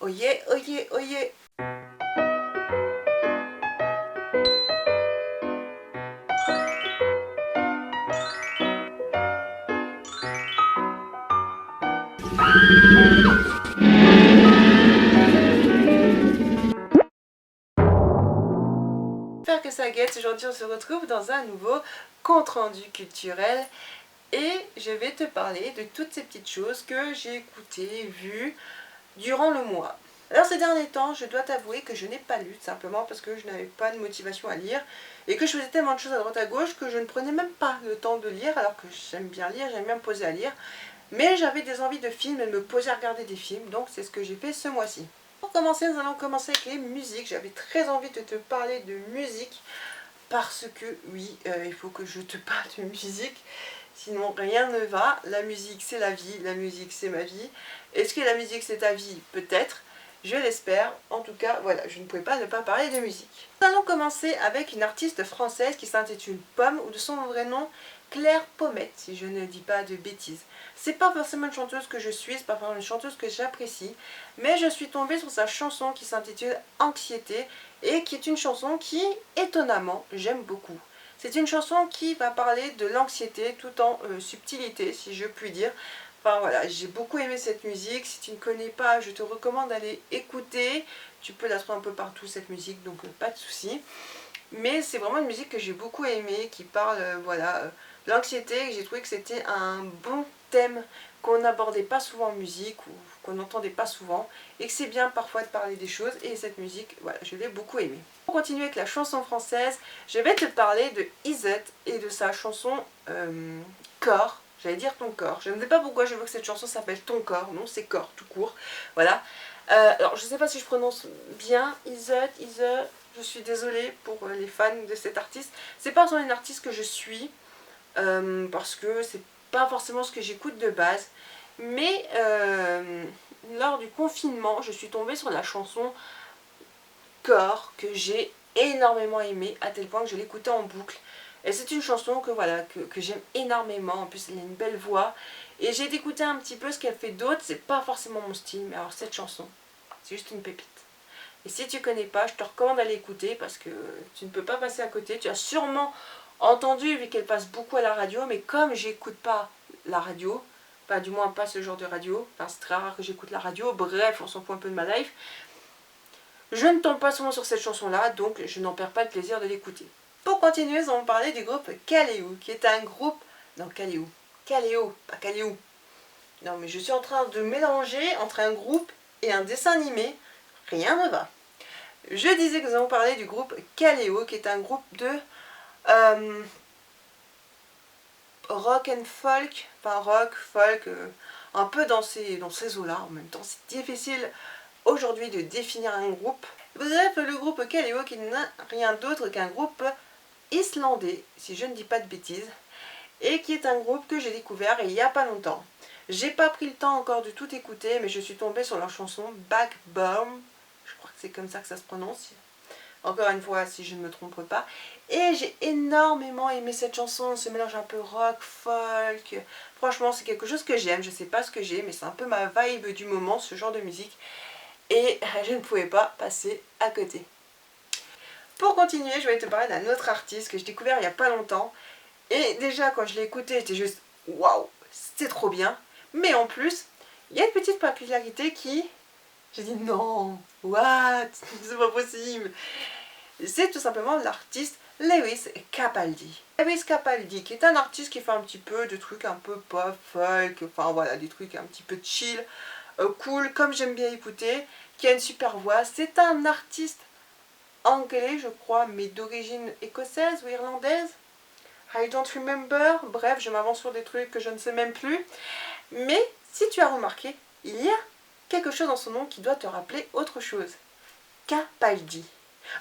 Oyez, oyez, oyez. J'espère que ça guette. Aujourd'hui on se retrouve dans un nouveau compte-rendu culturel et je vais te parler de toutes ces petites choses que j'ai écoutées, vues durant le mois. Alors ces derniers temps, je dois t'avouer que je n'ai pas lu, simplement parce que je n'avais pas de motivation à lire et que je faisais tellement de choses à droite à gauche que je ne prenais même pas le temps de lire, alors que j'aime bien lire, j'aime bien me poser à lire. Mais j'avais des envies de films et de me poser à regarder des films, donc c'est ce que j'ai fait ce mois-ci. Pour commencer, nous allons commencer avec les musiques. J'avais très envie de te parler de musique parce que oui, il faut que je te parle de musique. Sinon rien ne va. La musique c'est la vie, la musique c'est ma vie. Est-ce que la musique c'est ta vie? Peut-être. Je l'espère. En tout cas, voilà, je ne pouvais pas ne pas parler de musique. Nous allons commencer avec une artiste française qui s'intitule Pomme, ou de son vrai nom Claire Pommette, si je ne dis pas de bêtises. C'est pas forcément une chanteuse que je suis, c'est pas forcément une chanteuse que j'apprécie, mais je suis tombée sur sa chanson qui s'intitule Anxiété et qui est une chanson qui, étonnamment, j'aime beaucoup. C'est une chanson qui va parler de l'anxiété tout en subtilité, si je puis dire. Enfin voilà, j'ai beaucoup aimé cette musique. Si tu ne connais pas, je te recommande d'aller écouter. Tu peux la trouver un peu partout cette musique, donc pas de souci. Mais c'est vraiment une musique que j'ai beaucoup aimée, qui parle voilà, de l'anxiété. J'ai trouvé que c'était un bon thème qu'on n'abordait pas souvent en musique ou qu'on n'entendait pas souvent, et que c'est bien parfois de parler des choses, et cette musique, voilà, je l'ai beaucoup aimée. Pour continuer avec la chanson française, je vais te parler de Izet et de sa chanson Corps. J'allais dire Ton corps. Je ne sais pas pourquoi je veux que cette chanson s'appelle Ton corps. Non, c'est Corps tout court. Voilà. Alors je ne sais pas si je prononce bien Izet, je suis désolée pour les fans de cet artiste. C'est pas une artiste que je suis parce que c'est pas forcément ce que j'écoute de base. Mais lors du confinement, je suis tombée sur la chanson Corps que j'ai énormément aimée, à tel point que je l'écoutais en boucle. Et c'est une chanson que voilà que j'aime énormément. En plus, elle a une belle voix. Et j'ai écouté un petit peu ce qu'elle fait d'autre. C'est pas forcément mon style, mais alors cette chanson, c'est juste une pépite. Et si tu connais pas, je te recommande d'aller écouter parce que tu ne peux pas passer à côté. Tu as sûrement entendu, vu qu'elle passe beaucoup à la radio, mais comme j'écoute pas la radio, pas du moins pas ce genre de radio, enfin c'est très rare que j'écoute la radio, bref, on s'en fout un peu de ma life, je ne tombe pas souvent sur cette chanson-là, donc je n'en perds pas le plaisir de l'écouter. Pour continuer, nous allons parler du groupe Kaleo, qui est un groupe... Non, Kaleo. Kaleo, pas Kaleo. Non, mais je suis en train de mélanger entre un groupe et un dessin animé. Rien ne va. Je disais que nous allons parler du groupe Kaleo, qui est un groupe de rock and folk, enfin rock, folk, un peu dans ces eaux-là. En même temps, c'est difficile aujourd'hui de définir un groupe. Bref, le groupe Kaleo qui n'a rien d'autre qu'un groupe islandais, si je ne dis pas de bêtises, et qui est un groupe que j'ai découvert il n'y a pas longtemps. J'ai pas pris le temps encore de tout écouter, mais je suis tombée sur leur chanson Backbone, je crois que c'est comme ça que ça se prononce, encore une fois si je ne me trompe pas, et j'ai énormément aimé cette chanson, ce mélange un peu rock, folk, franchement c'est quelque chose que j'aime, je sais pas ce que j'ai, mais c'est un peu ma vibe du moment, ce genre de musique, et je ne pouvais pas passer à côté. Pour continuer, je vais te parler d'un autre artiste que j'ai découvert il n'y a pas longtemps, et déjà quand je l'ai écouté, j'étais juste waouh, c'était trop bien, mais en plus, il y a une petite particularité qui... J'ai dit non, what? C'est pas possible. C'est tout simplement l'artiste Lewis Capaldi. Lewis Capaldi, qui est un artiste qui fait un petit peu de trucs un peu pop, folk, enfin voilà, des trucs un petit peu chill, cool, comme j'aime bien écouter, qui a une super voix. C'est un artiste anglais, je crois, mais d'origine écossaise ou irlandaise. I don't remember. Bref, je m'avance sur des trucs que je ne sais même plus. Mais si tu as remarqué, il y a quelque chose dans son nom qui doit te rappeler autre chose. Capaldi.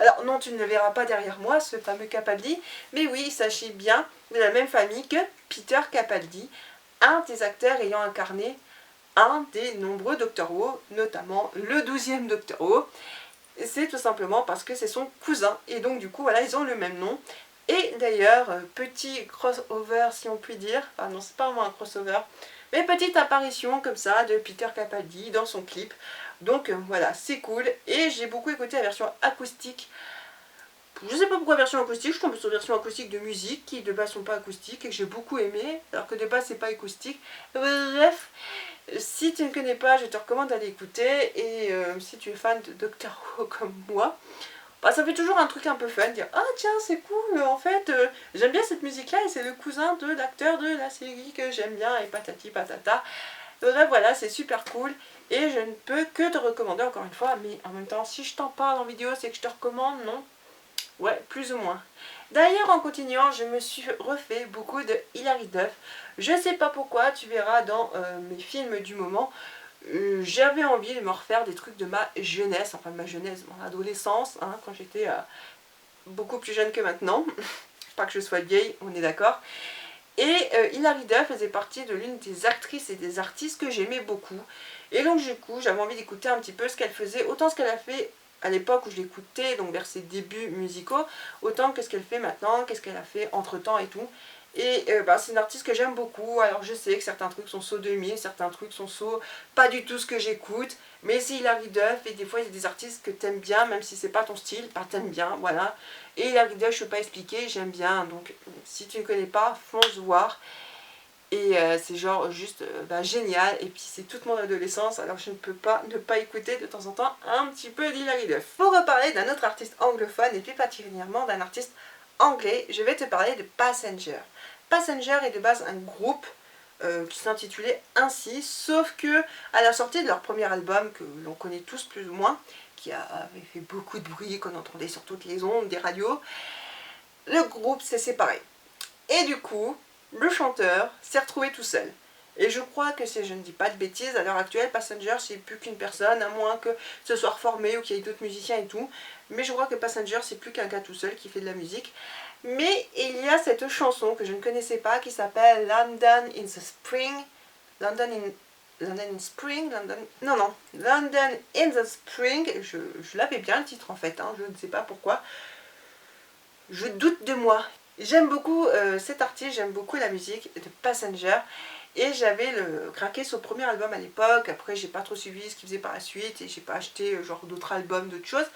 Alors non, tu ne le verras pas derrière moi, ce fameux Capaldi, mais oui, il s'agit bien de la même famille que Peter Capaldi, un des acteurs ayant incarné un des nombreux Doctor Who, notamment le 12e Doctor Who. C'est tout simplement parce que c'est son cousin, et donc du coup, voilà, ils ont le même nom. Et d'ailleurs, petit crossover si on peut dire, enfin non, c'est pas vraiment un crossover, mais petite apparition comme ça de Peter Capaldi dans son clip, Donc voilà, c'est cool. Et j'ai beaucoup écouté la version acoustique. Je sais pas pourquoi version acoustique, je tombe sur version acoustique de musique qui de base sont pas acoustiques et que j'ai beaucoup aimé, alors que de base c'est pas acoustique. Bref, si tu ne connais pas, je te recommande d'aller écouter. Et si tu es fan de Doctor Who comme moi, bah, ça fait toujours un truc un peu fun, dire ah tiens c'est cool, en fait j'aime bien cette musique là et c'est le cousin de l'acteur de la série que j'aime bien et patati patata. Bref voilà, c'est super cool et je ne peux que te recommander encore une fois, mais en même temps si je t'en parle en vidéo c'est que je te recommande, non? Ouais, plus ou moins. D'ailleurs, en continuant, je me suis refait beaucoup de Hilary Duff. Je sais pas pourquoi, tu verras dans mes films du moment. J'avais envie de me refaire des trucs de ma jeunesse, enfin ma jeunesse, mon adolescence, hein, quand j'étais beaucoup plus jeune que maintenant. Pas que je sois vieille, on est d'accord. Et Hilary Duff faisait partie de l'une des actrices et des artistes que j'aimais beaucoup. Et donc du coup, j'avais envie d'écouter un petit peu ce qu'elle faisait, autant ce qu'elle a fait à l'époque où je l'écoutais, donc vers ses débuts musicaux, autant que ce qu'elle fait maintenant, qu'est-ce qu'elle a fait entre temps et tout. Et c'est une artiste que j'aime beaucoup. Alors je sais que certains trucs sont saut 2000, certains trucs sont saut pas du tout ce que j'écoute, mais c'est Hilary Duff et des fois il y a des artistes que t'aimes bien, même si c'est pas ton style, bah t'aimes bien, voilà. Et Hilary Duff, je peux pas expliquer, j'aime bien, donc si tu ne connais pas, fonce voir. Et c'est genre juste génial. Et puis c'est toute mon adolescence, alors je ne peux pas ne pas écouter de temps en temps un petit peu d'Hilary Duff. Pour reparler d'un autre artiste anglophone et plus particulièrement d'un artiste anglais, je vais te parler de Passenger. Passenger est de base un groupe qui s'intitulait ainsi, sauf que à la sortie de leur premier album, que l'on connaît tous plus ou moins, qui avait fait beaucoup de bruit, qu'on entendait sur toutes les ondes des radios, le groupe s'est séparé. Et du coup, le chanteur s'est retrouvé tout seul. Et je crois que si je ne dis pas de bêtises, à l'heure actuelle, Passenger c'est plus qu'une personne, à moins que ce soit reformé ou qu'il y ait d'autres musiciens et tout. Mais je crois que Passenger c'est plus qu'un gars tout seul qui fait de la musique. Mais il y a cette chanson que je ne connaissais pas qui s'appelle London in the Spring. London in Spring, London in the Spring. Je l'avais bien le titre en fait, hein, je ne sais pas pourquoi. Je doute de moi. J'aime beaucoup cet artiste, j'aime beaucoup la musique de Passenger. Et j'avais craqué son premier album à l'époque. Après j'ai pas trop suivi ce qu'il faisait par la suite. Et j'ai pas acheté genre d'autres albums, d'autres choses.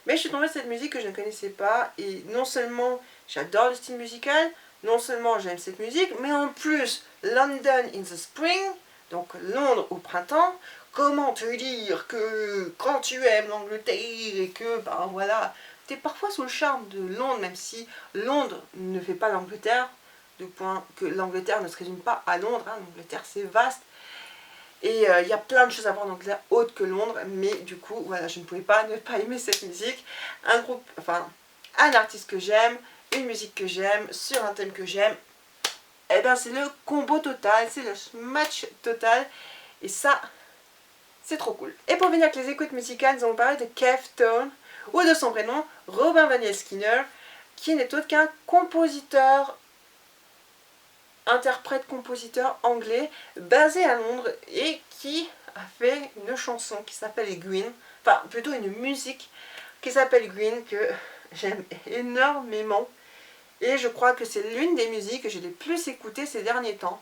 Mais je suis tombée sur cette musique que je ne connaissais pas. Et non seulement j'adore le style musical, non seulement j'aime cette musique, mais en plus London in the Spring, donc Londres au printemps. Comment te dire que quand tu aimes l'Angleterre et que ben voilà, t'es parfois sous le charme de Londres, même si Londres ne fait pas l'Angleterre, de point que l'Angleterre ne se résume pas à Londres, hein, l'Angleterre c'est vaste, et il y a plein de choses à voir en Angleterre autres que Londres, mais du coup, voilà, je ne pouvais pas ne pas aimer cette musique, un groupe, enfin, un artiste que j'aime, une musique que j'aime, sur un thème que j'aime, et ben c'est le combo total, c'est le match total, et ça, c'est trop cool. Et pour venir avec les écoutes musicales, nous allons parler de Kev Tone, ou de son prénom, Robin Daniel Skinner, qui n'est autre qu'un compositeur, interprète-compositeur anglais, basé à Londres, et qui a fait une chanson qui s'appelle Green, enfin plutôt une musique qui s'appelle Green, que j'aime énormément, et je crois que c'est l'une des musiques que j'ai le plus écoutées ces derniers temps.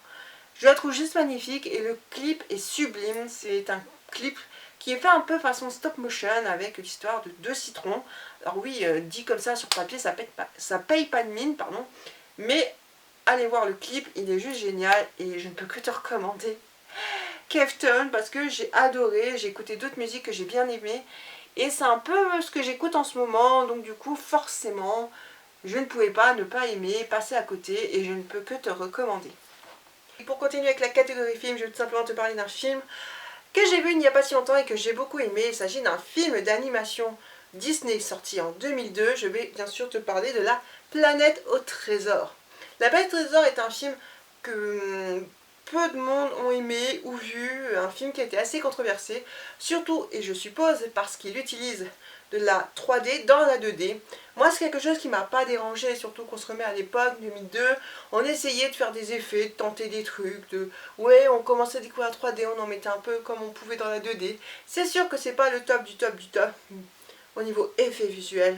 Je la trouve juste magnifique, et le clip est sublime, c'est un clip qui est fait un peu façon stop motion avec l'histoire de deux citrons. Alors oui, dit comme ça sur papier, ça paye pas de mine, pardon. Mais allez voir le clip, il est juste génial et je ne peux que te recommander Kev Tone parce que j'ai adoré, j'ai écouté d'autres musiques que j'ai bien aimées. Et c'est un peu ce que j'écoute en ce moment, donc du coup forcément, je ne pouvais pas ne pas aimer, passer à côté et je ne peux que te recommander. Et pour continuer avec la catégorie film, je vais tout simplement te parler d'un film que j'ai vu il n'y a pas si longtemps et que j'ai beaucoup aimé. Il s'agit d'un film d'animation Disney sorti en 2002. Je vais bien sûr te parler de La Planète au Trésor. La Planète au Trésor est un film que peu de monde ont aimé ou vu, un film qui a été assez controversé, surtout, et je suppose, parce qu'il utilise de la 3D dans la 2D. Moi, c'est quelque chose qui m'a pas dérangé, surtout qu'on se remet à l'époque, 2002, on essayait de faire des effets, de tenter des trucs, ouais, on commençait à découvrir la 3D, on en mettait un peu comme on pouvait dans la 2D. C'est sûr que c'est pas le top du top du top, au niveau effet visuel,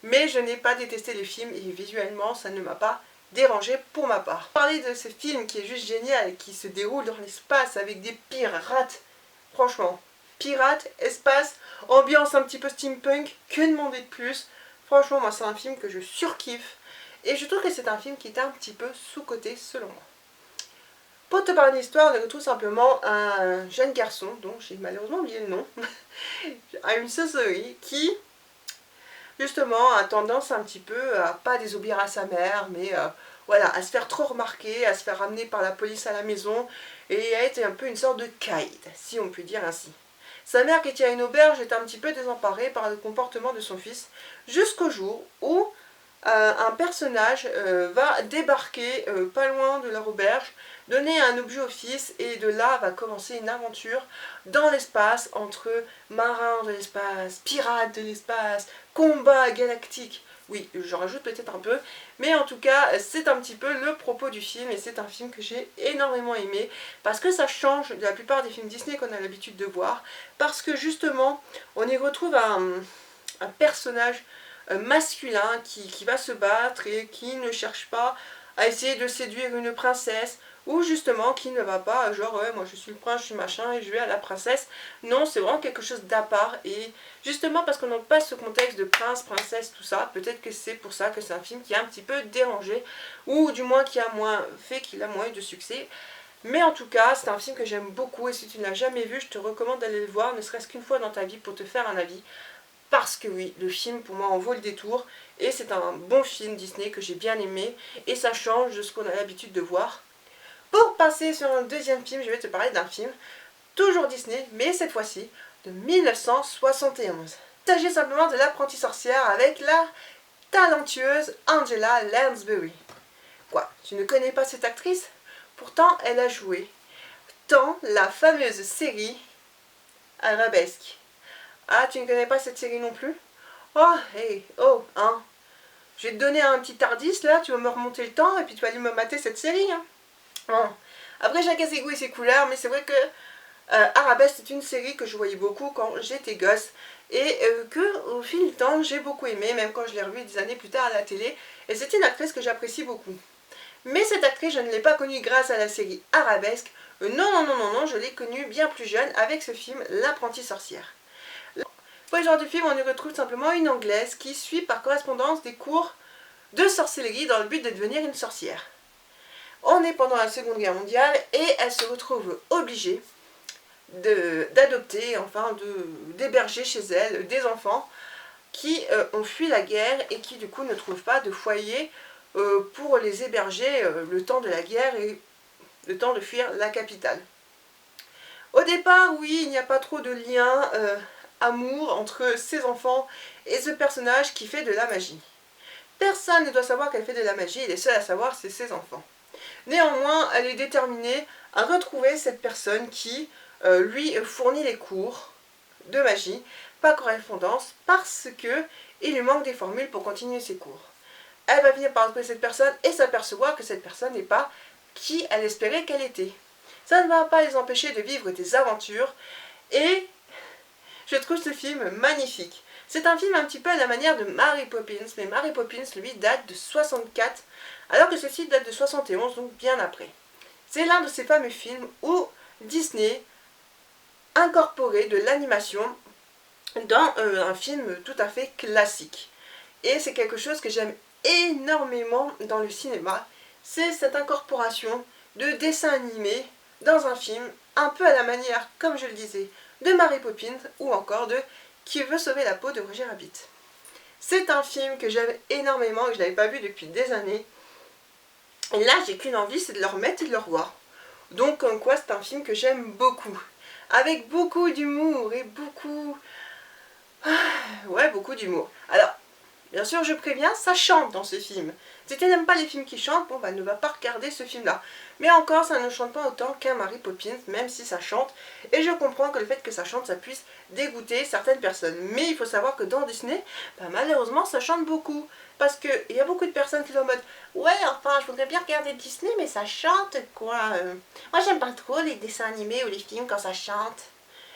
mais je n'ai pas détesté les films, et visuellement, ça ne m'a pas dérangé pour ma part. Parler de ce film qui est juste génial et qui se déroule dans l'espace avec des pirates, franchement, pirate, espace, ambiance un petit peu steampunk, que demander de plus? Franchement, moi c'est un film que je surkiffe et je trouve que c'est un film qui est un petit peu sous-coté selon moi. Pour te parler de l'histoire, on retrouve simplement un jeune garçon, dont j'ai malheureusement oublié le nom, à une sorcellerie qui, justement, a tendance un petit peu à pas désobéir à sa mère, mais voilà, à se faire trop remarquer, à se faire ramener par la police à la maison, et à être un peu une sorte de caïd, si on peut dire ainsi. Sa mère qui tient une auberge est un petit peu désemparée par le comportement de son fils, jusqu'au jour où un personnage va débarquer pas loin de leur auberge, donner un objet au fils et de là va commencer une aventure dans l'espace entre marins de l'espace, pirates de l'espace, combat galactique. Oui, j'en rajoute peut-être un peu, mais en tout cas, c'est un petit peu le propos du film et c'est un film que j'ai énormément aimé parce que ça change de la plupart des films Disney qu'on a l'habitude de voir, parce que justement, on y retrouve un personnage masculin qui va se battre et qui ne cherche pas à essayer de séduire une princesse, ou justement qui ne va pas genre ouais, moi je suis le prince, je suis machin et je vais à la princesse. Non, c'est vraiment quelque chose d'à part et justement parce qu'on n'a pas ce contexte de prince, princesse, tout ça, peut-être que c'est pour ça que c'est un film qui a un petit peu dérangé, ou du moins qui a moins fait qu'il a moins eu de succès. Mais en tout cas, c'est un film que j'aime beaucoup et si tu ne l'as jamais vu, je te recommande d'aller le voir, ne serait-ce qu'une fois dans ta vie pour te faire un avis. Parce que oui, le film pour moi en vaut le détour et c'est un bon film Disney que j'ai bien aimé et ça change de ce qu'on a l'habitude de voir. Pour passer sur un deuxième film, je vais te parler d'un film, toujours Disney, mais cette fois-ci de 1971. Il s'agit simplement de L'Apprentie sorcière avec la talentueuse Angela Lansbury. Quoi, tu ne connais pas cette actrice? Pourtant, elle a joué dans la fameuse série Arabesque. Ah, tu ne connais pas cette série non plus? Oh, hey, oh, hein. Je vais te donner un petit indice là, tu vas me remonter le temps et puis tu vas aller me mater cette série. Hein. Bon. Après, chacun ses goûts et ses couleurs, mais c'est vrai que Arabesque, c'est une série que je voyais beaucoup quand j'étais gosse et que au fil du temps, j'ai beaucoup aimé, même quand je l'ai revue des années plus tard à la télé. Et c'est une actrice que j'apprécie beaucoup. Mais cette actrice, je ne l'ai pas connue grâce à la série Arabesque. Non, je l'ai connue bien plus jeune avec ce film L'Apprentie sorcière. Pour ce genre de film, on y retrouve simplement une Anglaise qui suit par correspondance des cours de sorcellerie dans le but de devenir une sorcière. On est pendant la Seconde Guerre mondiale et elle se retrouve obligée d'adopter, enfin d'héberger chez elle des enfants qui ont fui la guerre et qui du coup ne trouvent pas de foyer pour les héberger le temps de la guerre et le temps de fuir la capitale. Au départ, oui, il n'y a pas trop de lien amour entre ses enfants et ce personnage qui fait de la magie. Personne ne doit savoir qu'elle fait de la magie, et les seuls à savoir c'est ses enfants. Néanmoins, elle est déterminée à retrouver cette personne qui lui fournit les cours de magie par correspondance parce que il lui manque des formules pour continuer ses cours. Elle va finir par retrouver cette personne et s'apercevoir que cette personne n'est pas qui elle espérait qu'elle était. Ça ne va pas les empêcher de vivre des aventures et je trouve ce film magnifique. C'est un film un petit peu à la manière de Mary Poppins, mais Mary Poppins, lui, date de 64, alors que ceci date de 71, donc bien après. C'est l'un de ces fameux films où Disney incorporait de l'animation dans un film tout à fait classique. Et c'est quelque chose que j'aime énormément dans le cinéma, c'est cette incorporation de dessins animés dans un film, un peu à la manière, comme je le disais, de Mary Poppins ou encore de Qui veut sauver la peau de Roger Rabbit. C'est un film que j'aime énormément, que je n'avais pas vu depuis des années. Et là, j'ai qu'une envie, c'est de le remettre et de le revoir. Donc, comme quoi, c'est un film que j'aime beaucoup. Avec beaucoup d'humour et beaucoup... ouais, beaucoup d'humour. Alors, bien sûr, je préviens, ça chante dans ce film. Si tu n'aimes pas les films qui chantent, bon bah ne va pas regarder ce film-là. Mais encore, ça ne chante pas autant qu'un Mary Poppins, même si ça chante. Et je comprends que le fait que ça chante, ça puisse dégoûter certaines personnes. Mais il faut savoir que dans Disney, bah, malheureusement, ça chante beaucoup. Parce qu'il y a beaucoup de personnes qui sont en mode « Ouais, enfin, je voudrais bien regarder Disney, mais ça chante, quoi. Moi, j'aime pas trop les dessins animés ou les films quand ça chante. »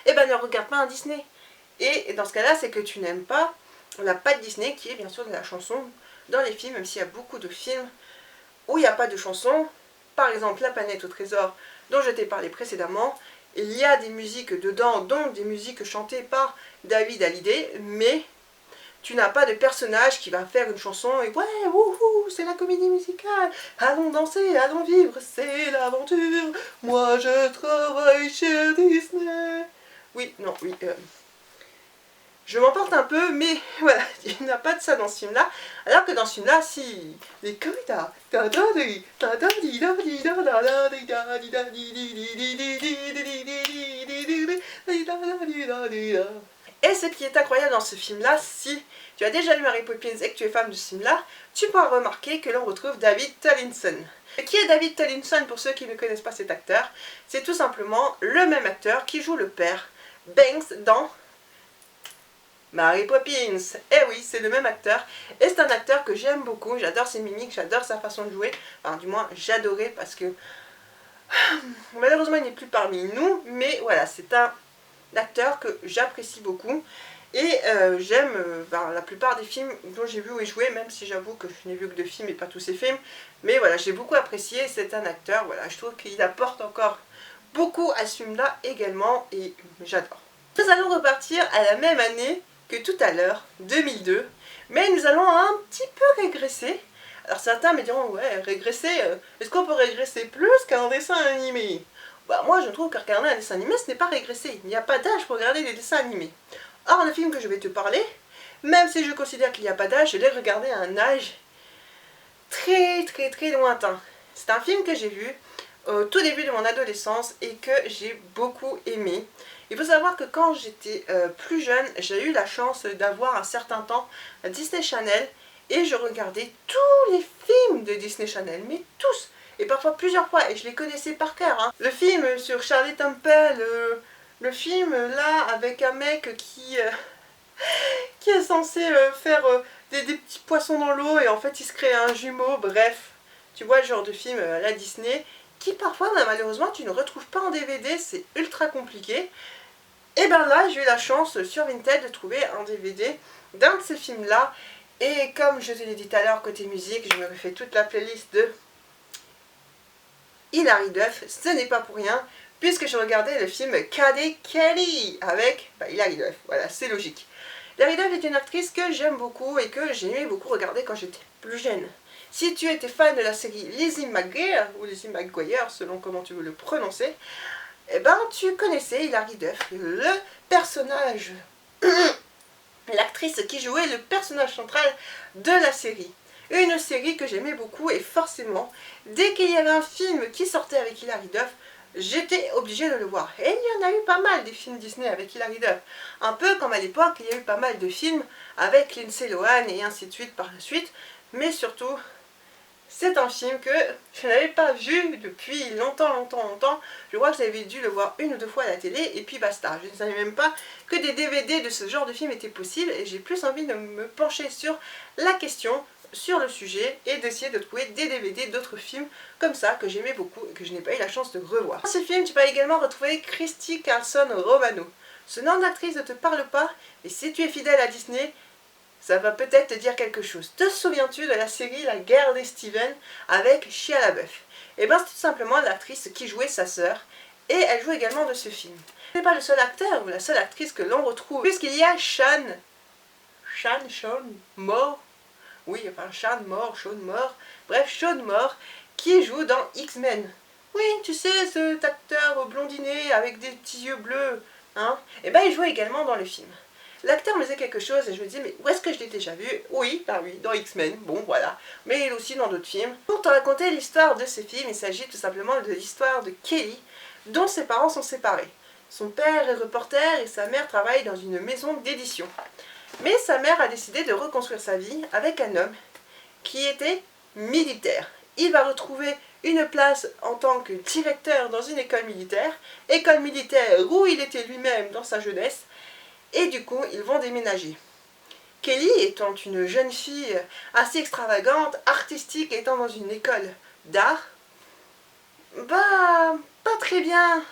Eh ben, ne regarde pas un Disney. Et dans ce cas-là, c'est que tu n'aimes pas la patte Disney, qui est bien sûr de la chanson dans les films, même s'il y a beaucoup de films où il n'y a pas de chanson. Par exemple, La planète au trésor, dont je t'ai parlé précédemment, il y a des musiques dedans, dont des musiques chantées par David Hallyday, mais tu n'as pas de personnage qui va faire une chanson et ouais, wouhou, c'est la comédie musicale, allons danser, allons vivre, c'est l'aventure, moi je travaille chez Disney. Oui, non, oui, je m'emporte un peu, mais voilà, il n'y a pas de ça dans ce film-là. Alors que dans ce film-là, si les corridas, et ce qui est incroyable dans ce film-là, si tu as déjà lu Mary Poppins et que tu es fan de ce film-là, tu pourras remarquer que l'on retrouve David Tomlinson. Qui est David Tomlinson pour ceux qui ne connaissent pas cet acteur? C'est tout simplement le même acteur qui joue le père Banks dans Mary Poppins. Eh oui, c'est le même acteur. Et c'est un acteur que j'aime beaucoup. J'adore ses mimiques, j'adore sa façon de jouer. Enfin, du moins, j'adorais parce que malheureusement, il n'est plus parmi nous. Mais voilà, c'est un acteur que j'apprécie beaucoup. Et j'aime la plupart des films dont j'ai vu où il jouait, même si j'avoue que je n'ai vu que 2 films et pas tous ses films. Mais voilà, j'ai beaucoup apprécié. C'est un acteur, voilà, je trouve qu'il apporte encore beaucoup à ce film-là également. Et j'adore. Nous allons repartir à la même année que tout à l'heure, 2002, mais nous allons un petit peu régresser. Alors certains me diront, ouais, régresser, est-ce qu'on peut régresser plus qu'un dessin animé? Bah moi je trouve que regarder un dessin animé, ce n'est pas régresser, il n'y a pas d'âge pour regarder des dessins animés. Or le film que je vais te parler, même si je considère qu'il n'y a pas d'âge, je l'ai regardé à un âge très lointain. C'est un film que j'ai vu au tout début de mon adolescence et que j'ai beaucoup aimé. Il faut savoir que quand j'étais plus jeune, j'ai eu la chance d'avoir un certain temps Disney Channel et je regardais tous les films de Disney Channel, mais tous, et parfois plusieurs fois, et je les connaissais par cœur. Hein. Le film sur Charlie Temple, le film là avec un mec qui est censé faire des petits poissons dans l'eau et en fait il se crée un jumeau, bref, tu vois le genre de film à la Disney qui parfois malheureusement tu ne retrouves pas en DVD, c'est ultra compliqué. Et ben là j'ai eu la chance sur Vinted de trouver un DVD d'un de ces films là et comme je te l'ai dit tout à l'heure côté musique, je me refais toute la playlist de Hilary Duff, ce n'est pas pour rien puisque je regardais le film Cadet Kelly avec Hilary Duff, voilà c'est logique. Hilary Duff est une actrice que j'aime beaucoup et que j'aimais beaucoup regarder quand j'étais plus jeune. Si tu étais fan de la série Lizzie McGuire, ou Lizzie McGuire selon comment tu veux le prononcer, eh ben tu connaissais Hilary Duff, le personnage, l'actrice qui jouait le personnage central de la série. Une série que j'aimais beaucoup et forcément, dès qu'il y avait un film qui sortait avec Hilary Duff, j'étais obligée de le voir. Et il y en a eu pas mal des films Disney avec Hilary Duff. Un peu comme à l'époque, il y a eu pas mal de films avec Lindsay Lohan et ainsi de suite par la suite. Mais surtout, c'est un film que je n'avais pas vu depuis longtemps. Je crois que j'avais dû le voir 1 ou 2 fois à la télé et puis basta. Je ne savais même pas que des DVD de ce genre de film étaient possibles et j'ai plus envie de me pencher sur la question, sur le sujet et d'essayer de trouver des DVD d'autres films comme ça que j'aimais beaucoup et que je n'ai pas eu la chance de revoir. Dans ce film, tu vas également retrouver Christy Carlson Romano. Ce nom d'actrice ne te parle pas, mais si tu es fidèle à Disney, ça va peut-être te dire quelque chose. Te souviens-tu de la série La Guerre des Steven avec Shia LaBeouf? Et bien c'est tout simplement l'actrice qui jouait sa sœur et elle joue également de ce film. Ce n'est pas le seul acteur ou la seule actrice que l'on retrouve puisqu'il y a Sean Moore. Oui, enfin Sean Moore, bref Sean Moore qui joue dans X-Men. Oui, tu sais, cet acteur blondiné avec des petits yeux bleus, hein? Et ben il joue également dans le film. L'acteur me disait quelque chose et je me disais mais où est-ce que je l'ai déjà vu? Oui, bah oui, dans X-Men, bon voilà, mais il aussi dans d'autres films. Pour te raconter l'histoire de ce film, il s'agit tout simplement de l'histoire de Kelly, dont ses parents sont séparés. Son père est reporter et sa mère travaille dans une maison d'édition. Mais sa mère a décidé de reconstruire sa vie avec un homme qui était militaire. Il va retrouver une place en tant que directeur dans une école militaire où il était lui-même dans sa jeunesse, et du coup ils vont déménager. Kelly étant une jeune fille assez extravagante, artistique, étant dans une école d'art, bah pas très bien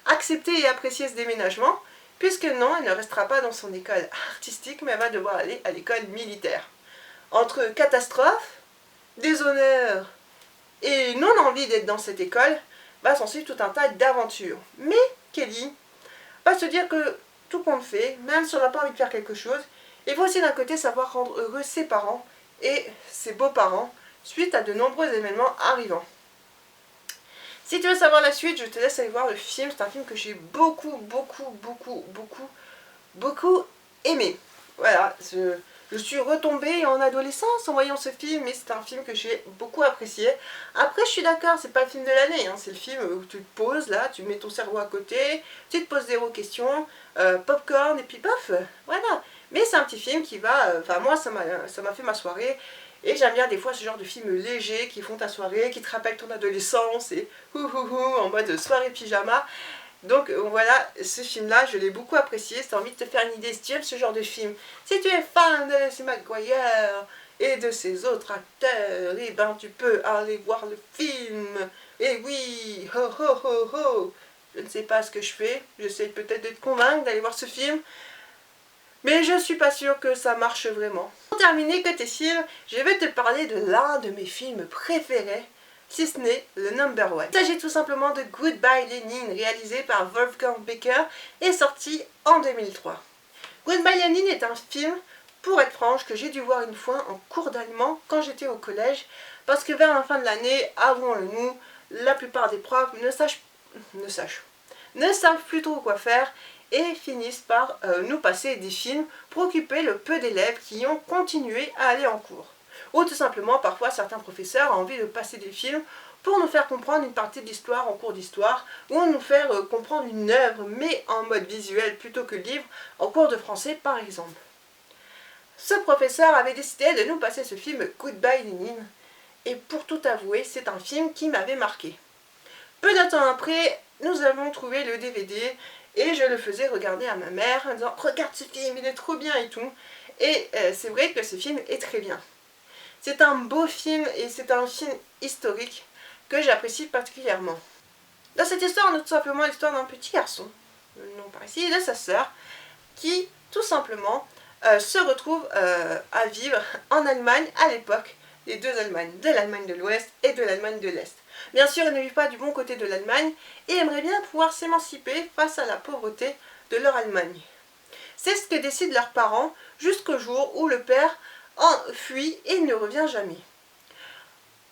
accepter et apprécier ce déménagement, puisque non, elle ne restera pas dans son école artistique, mais elle va devoir aller à l'école militaire. Entre catastrophe, déshonneur et non envie d'être dans cette école, va s'en suivre tout un tas d'aventures. Mais Kelly, va se dire que tout compte fait, même si on n'a pas envie de faire quelque chose, il faut aussi d'un côté savoir rendre heureux ses parents et ses beaux-parents suite à de nombreux événements arrivants. Si tu veux savoir la suite, je te laisse aller voir le film. C'est un film que j'ai beaucoup aimé. Voilà, je suis retombée en adolescence en voyant ce film, et c'est un film que j'ai beaucoup apprécié. Après, je suis d'accord, c'est pas le film de l'année, hein, c'est le film où tu te poses là, tu mets ton cerveau à côté, tu te poses zéro question, popcorn et puis paf, voilà. Mais c'est un petit film qui va, enfin moi ça m'a fait ma soirée. Et j'aime bien des fois ce genre de films légers qui font ta soirée, qui te rappellent ton adolescence et en mode soirée pyjama. Donc voilà, ce film-là, je l'ai beaucoup apprécié. C'est envie de te faire une idée si tu aimes ce genre de film. Si tu es fan de Lizzie McGuire et de ses autres acteurs, et ben tu peux aller voir le film. Et oui, ho ho ho ho. Je ne sais pas ce que je fais. J'essaie peut-être de te convaincre d'aller voir ce film. Mais je suis pas sûre que ça marche vraiment. Pour terminer côté film, je vais te parler de l'un de mes films préférés, si ce n'est le number one. Il s'agit tout simplement de Goodbye Lenin, réalisé par Wolfgang Becker et sorti en 2003. Goodbye Lenin est un film, pour être franche, que j'ai dû voir une fois en cours d'allemand quand j'étais au collège, parce que vers la fin de l'année, avouons-le-nous, la plupart des profs ne savent plus trop quoi faire et finissent par nous passer des films pour occuper le peu d'élèves qui ont continué à aller en cours. Ou tout simplement, parfois, certains professeurs ont envie de passer des films pour nous faire comprendre une partie de l'histoire en cours d'histoire, ou nous faire comprendre une œuvre, mais en mode visuel plutôt que livre, en cours de français par exemple. Ce professeur avait décidé de nous passer ce film Goodbye Lenin, et pour tout avouer, c'est un film qui m'avait marqué. Peu de temps après, nous avons trouvé le DVD et je le faisais regarder à ma mère en disant « Regarde ce film, il est trop bien et tout ». Et c'est vrai que ce film est très bien. C'est un beau film et c'est un film historique que j'apprécie particulièrement. Dans cette histoire, on a tout simplement l'histoire d'un petit garçon, non par ici, et de sa sœur, qui tout simplement se retrouve à vivre en Allemagne à l'époque, les deux Allemagnes, de l'Allemagne de l'Ouest et de l'Allemagne de l'Est. Bien sûr, ils ne vivent pas du bon côté de l'Allemagne et aimeraient bien pouvoir s'émanciper face à la pauvreté de leur Allemagne. C'est ce que décident leurs parents jusqu'au jour où le père en fuit et ne revient jamais.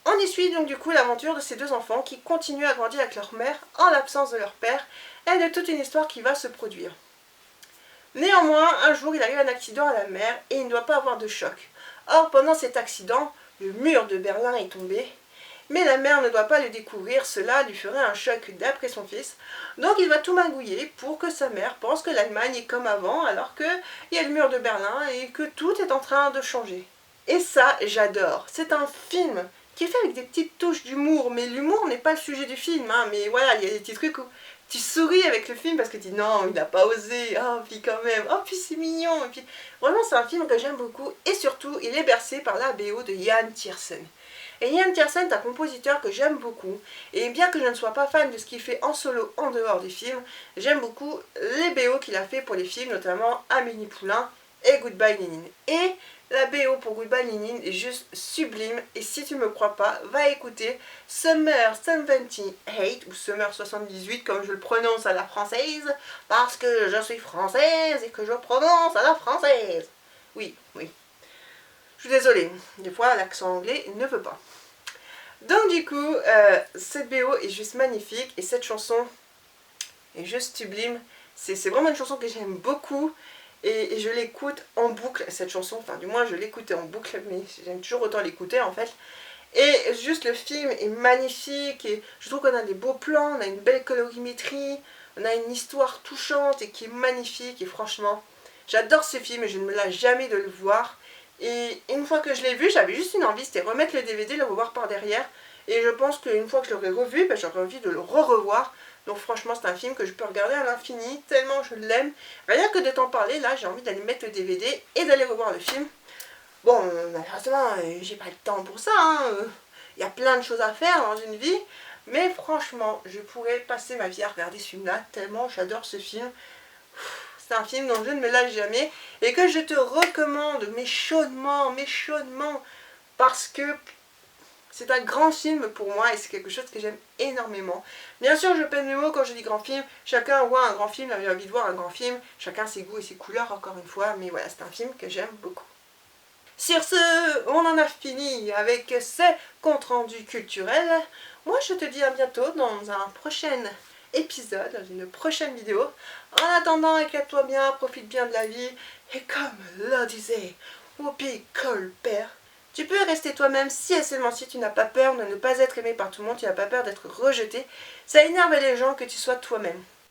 On y suit donc du coup l'aventure de ces deux enfants qui continuent à grandir avec leur mère en l'absence de leur père et de toute une histoire qui va se produire. Néanmoins, un jour il arrive un accident à la mer et il ne doit pas avoir de choc. Or, pendant cet accident, le mur de Berlin est tombé, mais la mère ne doit pas le découvrir, cela lui ferait un choc d'après son fils. Donc il va tout magouiller pour que sa mère pense que l'Allemagne est comme avant, alors qu'il y a le mur de Berlin et que tout est en train de changer. Et ça, j'adore. C'est un film qui est fait avec des petites touches d'humour, mais l'humour n'est pas le sujet du film, hein, mais voilà, il y a des petits trucs où tu souris avec le film parce que tu dis non, il n'a pas osé, oh puis quand même, oh puis c'est mignon, et puis vraiment c'est un film que j'aime beaucoup, et surtout il est bercé par la BO de Jan Tiersen. Et Jan Tiersen est un compositeur que j'aime beaucoup, et bien que je ne sois pas fan de ce qu'il fait en solo en dehors des films, j'aime beaucoup les BO qu'il a fait pour les films, notamment Amélie Poulain et Goodbye Lenin. Et la BO pour Goodbye Lenin est juste sublime, et si tu ne me crois pas, va écouter Summer 78 ou Summer 78 comme je le prononce à la française, parce que je suis française et que je prononce à la française. Oui, oui. Je suis désolée, des fois l'accent anglais ne veut pas. Donc du coup, cette BO est juste magnifique et cette chanson est juste sublime. C'est vraiment une chanson que j'aime beaucoup. Et je l'écoute en boucle, cette chanson, enfin du moins je l'écoutais en boucle, mais j'aime toujours autant l'écouter en fait. Et juste le film est magnifique, et je trouve qu'on a des beaux plans, on a une belle colorimétrie, on a une histoire touchante et qui est magnifique, et franchement, j'adore ce film et je ne me lasse jamais de le voir. Et une fois que je l'ai vu, j'avais juste une envie, c'était remettre le DVD, le revoir par derrière, et je pense qu'une fois que je l'aurai revu, ben, j'aurai envie de le revoir. Donc franchement c'est un film que je peux regarder à l'infini, tellement je l'aime. Rien que de t'en parler, là j'ai envie d'aller mettre le DVD et d'aller revoir le film. Bon, malheureusement, j'ai pas le temps pour ça, hein. Y a plein de choses à faire dans une vie. Mais franchement, je pourrais passer ma vie à regarder ce film-là, tellement j'adore ce film. C'est un film dont je ne me lâche jamais et que je te recommande, mais chaudement, parce que C'est un grand film pour moi et c'est quelque chose que j'aime énormément. Bien sûr, je pèse mes mots quand je dis grand film. Chacun voit un grand film, avait envie de voir un grand film. Chacun ses goûts et ses couleurs, encore une fois. Mais voilà, c'est un film que j'aime beaucoup. Sur ce, on en a fini avec ces comptes rendus culturels. Moi, je te dis à bientôt dans un prochain épisode, dans une prochaine vidéo. En attendant, éclate-toi bien, profite bien de la vie. Et comme le disait Whoopi Goldberg, tu peux rester toi-même si et seulement si tu n'as pas peur de ne pas être aimé par tout le monde, tu n'as pas peur d'être rejeté. Ça énerve les gens que tu sois toi-même.